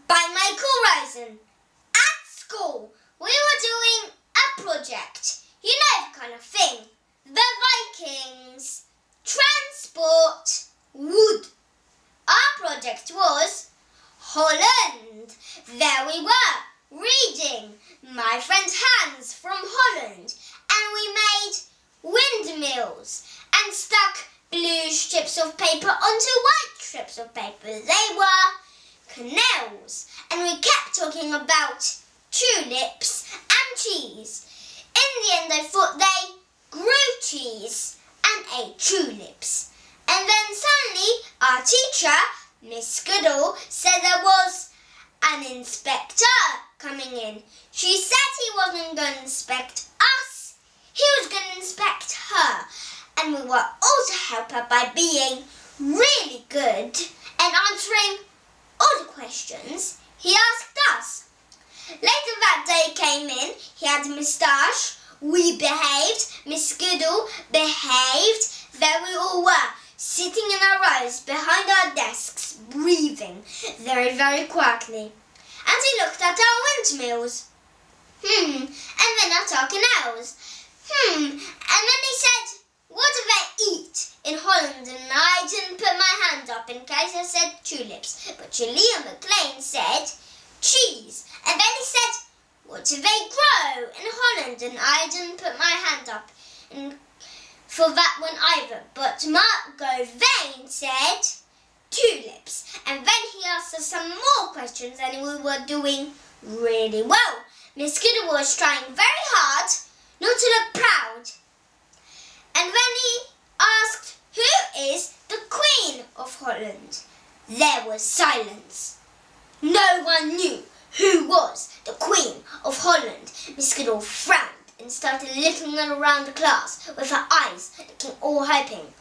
by Michael Rosen. At school, we were doing a project. You know the kind of thing. The Vikings. Transport. Wood. Our project was Holland. There we were, reading My Friend Hans from Holland. And we made windmills and stuck blue strips of paper onto white strips of paper. They were canals. And we kept talking about tulips and cheese. In the end, I thought they grew cheese and ate tulips. And then suddenly, our teacher, Miss Goodall, said there was an inspector coming in. She said he wasn't going to inspect us. He was going to inspect her. And we were all to help her by being really good and answering all the questions he asked us. Later that day came in. He had a moustache. We behaved. Miss Goodall behaved. There we all were, sitting in our rows behind our desks, breathing very, very quietly. And he looked at our windmills. And then at our canals. And then he said, "What do they eat in Holland?" And I didn't put my hand up in case I said tulips. But Julia McLean said cheese. And then he said, "What do they grow in Holland?" And I didn't put my hand up for that one either. But Margot Vane said tulips. And then he asked us some more questions and we were doing really well. Miss Goodall was trying very hard not to look proud. And then he asked, "Who is the Queen of Holland?" There was silence. No one knew who was the Queen of Holland. Miss Goodall frowned and started looking around the class with her eyes looking all hoping.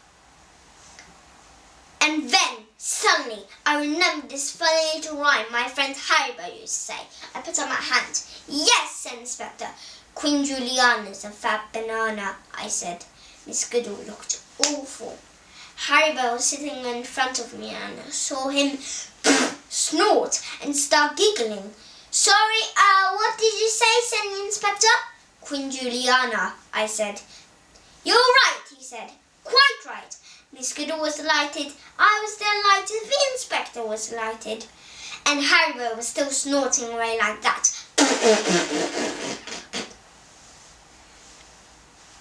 And then, suddenly, I remembered this funny little rhyme my friend Haribo used to say. I put up my hand. "Yes," said Inspector. "Queen Juliana's a fat banana," I said. Miss Goodall looked awful. Haribo was sitting in front of me and I saw him snort and start giggling. "Sorry, what did you say?" said the Inspector. "Queen Juliana," I said. "You're right," he said. "Quite right." Miss Goodall was delighted. I was delighted. The Inspector was delighted. And Haribo was still snorting away like that.